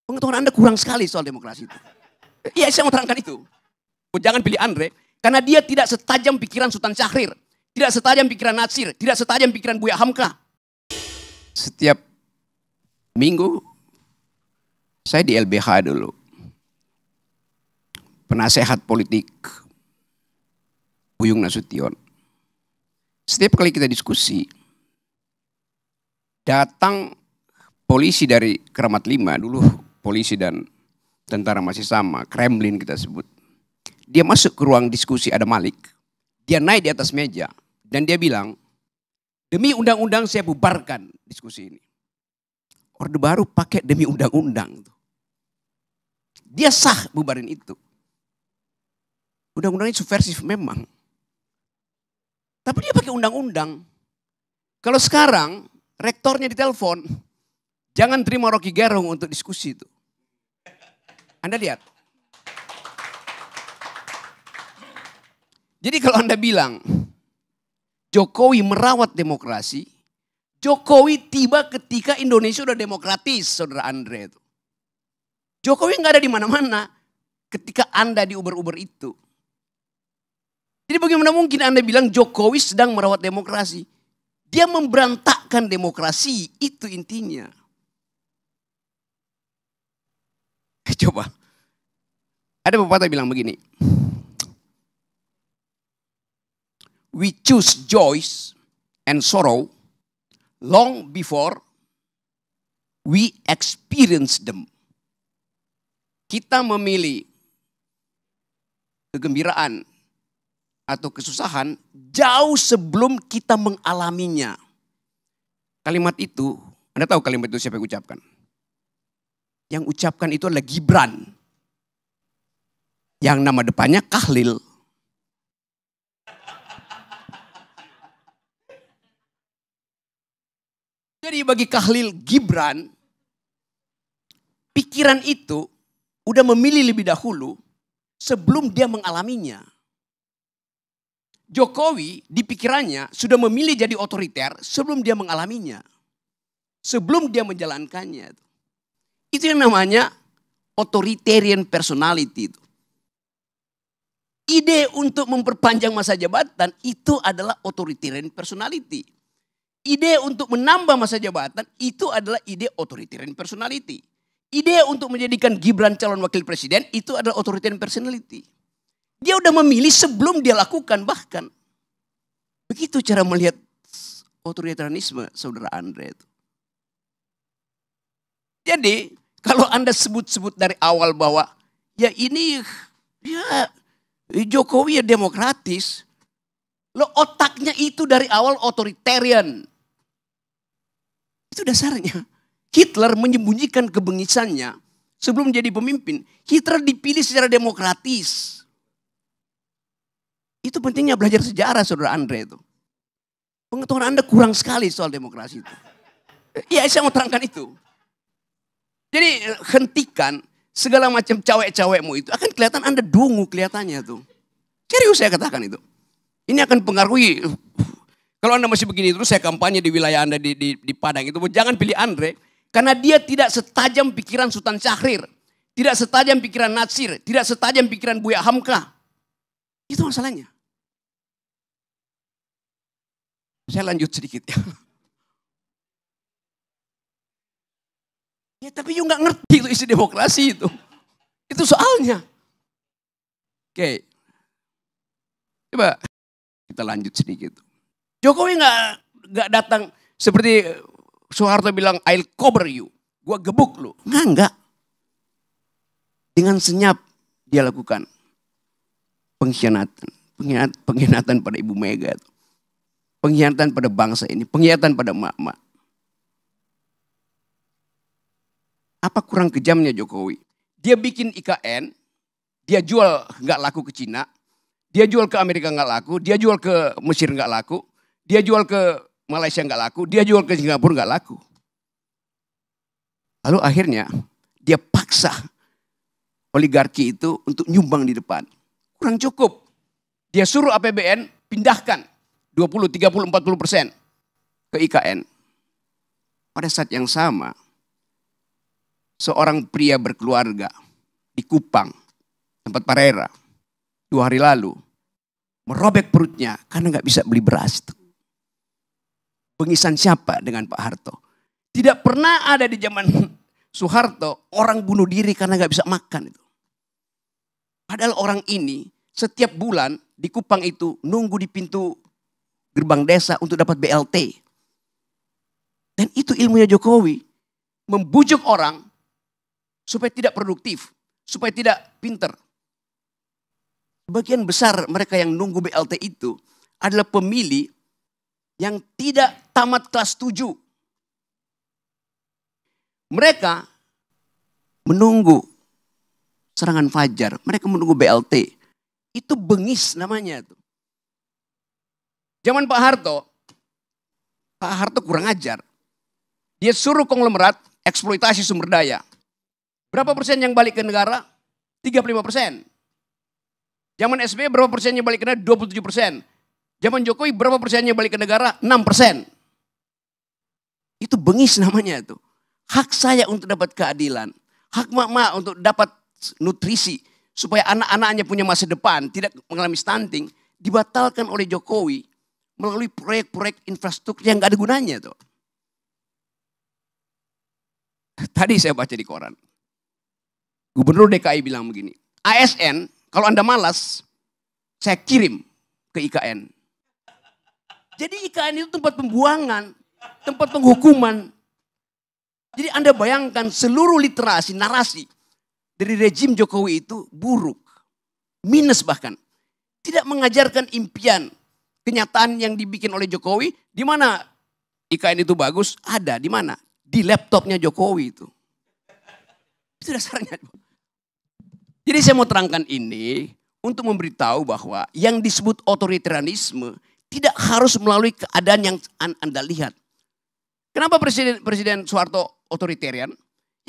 Pengetahuan Anda kurang sekali soal demokrasi itu. Iya, saya mau terangkan itu. Jangan pilih Andre, karena dia tidak setajam pikiran Sultan Syahrir. Tidak setajam pikiran Natsir, tidak setajam pikiran Buya Hamka. Setiap minggu, saya di LBH dulu. Penasehat politik Buyung Nasution. Setiap kali kita diskusi, datang polisi dari Kramat 5, dulu polisi dan tentara masih sama, Kremlin kita sebut. Dia masuk ke ruang diskusi, ada Malik. Dia naik di atas meja dan dia bilang, demi undang-undang saya bubarkan diskusi ini. Orde Baru pakai demi undang-undang. Dia sah bubarin itu. Undang-undangnya subversif memang. Tapi dia pakai undang-undang. Kalau sekarang rektornya ditelepon, jangan terima Rocky Gerung untuk diskusi itu. Anda lihat. Jadi kalau Anda bilang Jokowi merawat demokrasi, Jokowi tiba ketika Indonesia udah demokratis, saudara Andre itu. Jokowi nggak ada di mana-mana ketika Anda di Uber-Uber itu. Jadi bagaimana mungkin Anda bilang Jokowi sedang merawat demokrasi? Dia memberantakkan demokrasi, itu intinya. Coba, ada pepatah bilang begini. We choose joy and sorrow long before we experience them. Kita memilih kegembiraan atau kesusahan jauh sebelum kita mengalaminya. Kalimat itu, Anda tahu kalimat itu siapa yang ucapkan? Yang ucapkan itu adalah Gibran. Yang nama depannya Kahlil. Jadi bagi Kahlil Gibran, pikiran itu udah memilih lebih dahulu sebelum dia mengalaminya. Jokowi di pikirannya sudah memilih jadi otoriter sebelum dia mengalaminya. Sebelum dia menjalankannya. Itu yang namanya authoritarian personality. Ide untuk memperpanjang masa jabatan itu adalah authoritarian personality. Ide untuk menambah masa jabatan itu adalah ide authoritarian personality. Ide untuk menjadikan Gibran calon wakil presiden itu adalah authoritarian personality. Dia udah memilih sebelum dia lakukan bahkan. Begitu cara melihat otoritarianisme saudara Andre itu. Jadi kalau Anda sebut-sebut dari awal bahwa ya ini ya Jokowi ya demokratis. Lo otaknya itu dari awal otoritarian. Itu dasarnya. Hitler menyembunyikan kebengisannya sebelum jadi pemimpin. Hitler dipilih secara demokratis. Itu pentingnya belajar sejarah saudara Andre itu. Pengetahuan Anda kurang sekali soal demokrasi itu. Iya, saya mau terangkan itu. Jadi hentikan segala macam cawek-cawekmu itu. Akan kelihatan Anda dungu kelihatannya tuh. Serius saya katakan itu. Ini akan pengaruhi. Kalau Anda masih begini terus saya kampanye di wilayah Anda di Padang itu. Jangan pilih Andre. Karena dia tidak setajam pikiran Sultan Syahrir. Tidak setajam pikiran Natsir. Tidak setajam pikiran Buya Hamka. Itu masalahnya. Saya lanjut sedikit ya. Ya tapi you gak ngerti itu isi demokrasi itu. Itu soalnya. Oke. Coba kita lanjut sedikit. Jokowi gak datang seperti Soeharto bilang I'll cover you. Gua gebuk lu. Enggak. Dengan senyap dia lakukan pengkhianatan. Pengkhianatan pada Ibu Mega. Pengkhianatan pada bangsa ini. Pengkhianatan pada emak-emak. Apa kurang kejamnya Jokowi? Dia bikin IKN. Dia jual gak laku ke Cina. Dia jual ke Amerika gak laku. Dia jual ke Mesir gak laku. Dia jual ke Malaysia gak laku. Dia jual ke Singapura gak laku. Lalu akhirnya dia paksa oligarki itu untuk nyumbang di depan. Kurang cukup. Dia suruh APBN pindahkan 20, 30, 40% ke IKN. Pada saat yang sama seorang pria berkeluarga di Kupang, tempat Parera, 2 hari lalu, merobek perutnya karena nggak bisa beli beras. Bengisan siapa dengan Pak Harto? Tidak pernah ada di zaman Soeharto orang bunuh diri karena nggak bisa makan itu. Padahal orang ini setiap bulan di Kupang itu nunggu di pintu gerbang desa untuk dapat BLT. Dan itu ilmunya Jokowi. Membujuk orang supaya tidak produktif, supaya tidak pinter. Sebagian besar mereka yang nunggu BLT itu adalah pemilih yang tidak tamat kelas 7. Mereka menunggu serangan fajar, mereka menunggu BLT. Itu bengis namanya tuh. Zaman Pak Harto kurang ajar. Dia suruh konglomerat eksploitasi sumber daya. Berapa persen yang balik ke negara? 35%. Zaman SBY berapa persennya balik ke negara? 27%. Zaman Jokowi berapa persennya balik ke negara? 6%. Itu bengis namanya tuh. Hak saya untuk dapat keadilan. Hak mak-mak untuk dapat nutrisi. Supaya anak-anaknya punya masa depan. Tidak mengalami stunting. Dibatalkan oleh Jokowi. Melalui proyek-proyek infrastruktur yang gak ada gunanya tuh. Tadi saya baca di koran. Gubernur DKI bilang begini. ASN kalau Anda malas. Saya kirim ke IKN. Jadi IKN itu tempat pembuangan. Tempat penghukuman. Jadi Anda bayangkan seluruh literasi, narasi dari rejim Jokowi itu buruk. Minus bahkan. Tidak mengajarkan impian, kenyataan yang dibikin oleh Jokowi. Di mana IKN itu bagus? Ada. Di mana? Di laptopnya Jokowi itu. Itu dasarnya. Jadi saya mau terangkan ini untuk memberitahu bahwa yang disebut otoritarianisme tidak harus melalui keadaan yang Anda lihat. Kenapa Presiden Soeharto otoritarian?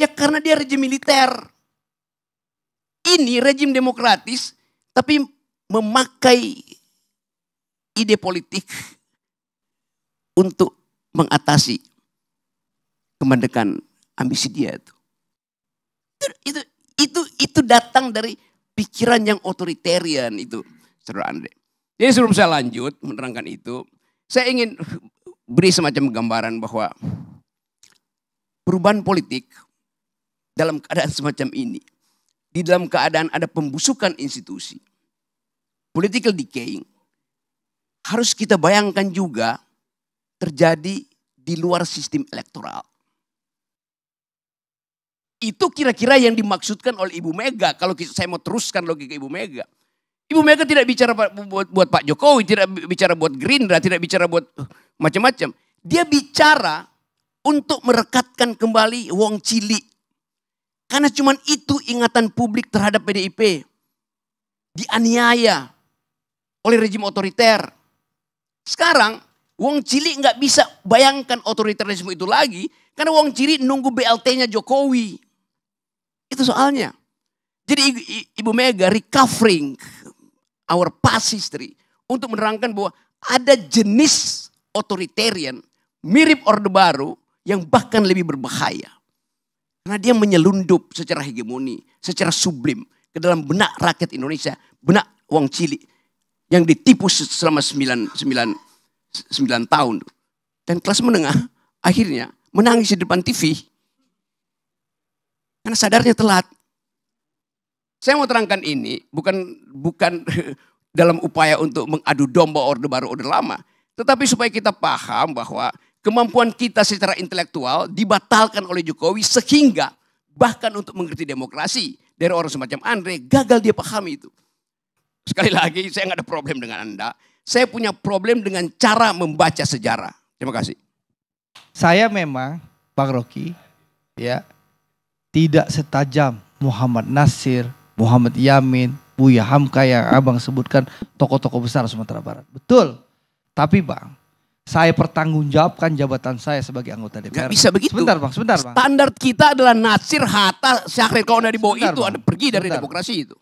Ya karena dia rejim militer. Ini rejim demokratis tapi memakai ide politik untuk mengatasi kemandekan ambisi dia itu. Itu datang dari pikiran yang otoritarian itu, Saudara Andre. Jadi sebelum saya lanjut menerangkan itu, saya ingin beri semacam gambaran bahwa perubahan politik dalam keadaan semacam ini, di dalam keadaan ada pembusukan institusi, political decaying, harus kita bayangkan juga terjadi di luar sistem elektoral. Itu kira-kira yang dimaksudkan oleh Ibu Mega. Kalau saya mau teruskan logika Ibu Mega. Ibu Mega tidak bicara buat Pak Jokowi, tidak bicara buat Gerindra, tidak bicara buat macam-macam. Dia bicara untuk merekatkan kembali wong cilik. Karena cuma itu ingatan publik terhadap PDIP. Dianiaya oleh rejim otoriter. Sekarang wong cilik nggak bisa bayangkan otoritarisme itu lagi. Karena wong cilik nunggu BLT-nya Jokowi. Itu soalnya. Jadi Ibu Mega recovering our past history. Untuk menerangkan bahwa ada jenis otoritarian mirip Orde Baru yang bahkan lebih berbahaya. Karena dia menyelundup secara hegemoni, secara sublim ke dalam benak rakyat Indonesia, benak wong cilik yang ditipu selama 9 tahun. Dan kelas menengah akhirnya menangis di depan TV. Karena sadarnya telat. Saya mau terangkan ini bukan dalam upaya untuk mengadu domba Orde Baru, Orde Lama. Tetapi supaya kita paham bahwa kemampuan kita secara intelektual dibatalkan oleh Jokowi sehingga bahkan untuk mengerti demokrasi dari orang semacam Andre gagal dia pahami itu. Sekali lagi saya nggak ada problem dengan Anda. Saya punya problem dengan cara membaca sejarah. Terima kasih. Saya memang Bang Rocky ya tidak setajam Muhammad Nasir, Muhammad Yamin, Buya Hamka yang abang sebutkan tokoh-tokoh besar Sumatera Barat. Betul. Tapi Bang, saya pertanggungjawabkan jabatan saya sebagai anggota DPR. Gak bisa begitu. Sebentar Bang. Standar kita adalah Nasir, Hatta, Syahrir. Kalau dari bawah itu Bang. Anda pergi dari demokrasi itu.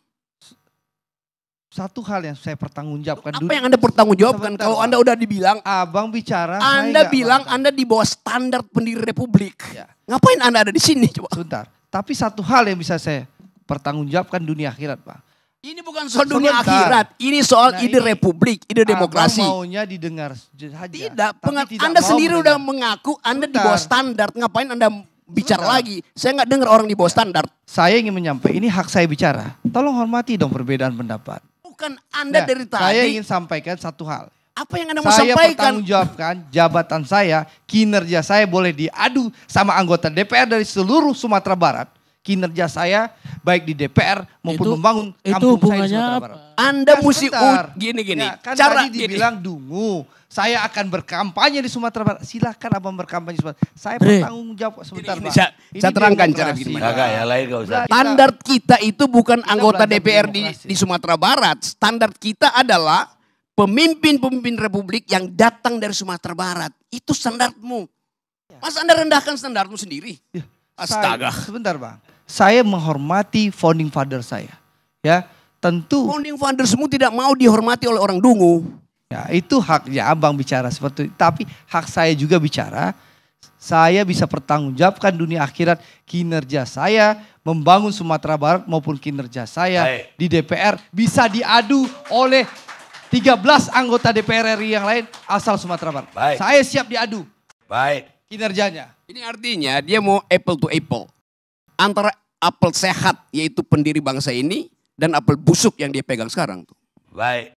Satu hal yang saya pertanggungjawabkan. Apa yang Anda pertanggungjawabkan? Kalau Anda udah dibilang. Abang bicara. Anda bilang Anda di bawah standar pendiri republik. Ya. Ngapain Anda ada di sini coba? Sebentar. Tapi satu hal yang bisa saya pertanggungjawabkan dunia akhirat, Pak. Ini bukan soal dunia Sebentar. akhirat, ini soal Nah, ide ini republik, ide demokrasi. Abang maunya didengar saja. Tidak, Tapi tidak Anda mau sendiri udah mendengar. mengaku Anda di Sebentar. bawah standar, ngapain Anda bicara Sebentar. lagi? Saya nggak dengar orang di bawah standar. Saya ingin menyampaikan, ini hak saya bicara. Tolong hormati dong perbedaan pendapat. Bukan Anda Nah, dari tadi. saya ingin sampaikan satu hal. Apa yang Anda mau Saya sampaikan? pertanggungjawabkan jabatan saya, kinerja saya boleh diadu sama anggota DPR dari seluruh Sumatera Barat. Kinerja saya baik di DPR maupun membangun kampung saya di hubungannya Sumatera apa? Barat. Anda Ya, mesti sebentar. gini. Ya, kan Cara tadi dibilang dungu. Saya akan berkampanye di Sumatera Barat. Silakan abang berkampanye di Sumatera. Saya Bre. bertanggung jawab sebentar, Gini, Pak. saya terangkan cara demokrasi, begini. Pak. Kagak ya, lain gak usah. Standar kita itu bukan anggota belajar DPR demokrasi. di Sumatera Barat. Standar kita adalah pemimpin-pemimpin republik yang datang dari Sumatera Barat. Itu standarmu. Masa Anda rendahkan standarmu sendiri? Ya, Astaga. Sebentar, Bang. Saya menghormati founding father saya. Ya, tentu Founding fathersmu tidak mau dihormati oleh orang dungu. ya, itu haknya abang bicara seperti itu. Tapi hak saya juga bicara. Saya bisa pertanggungjawabkan dunia akhirat kinerja saya membangun Sumatera Barat maupun kinerja saya Baik. di DPR bisa diadu oleh 13 anggota DPR RI yang lain asal Sumatera Barat. Baik. Saya siap diadu Baik. kinerjanya. Ini artinya dia mau apple to apple. Antara apel sehat yaitu pendiri bangsa ini dan apel busuk yang dia pegang sekarang. Baik.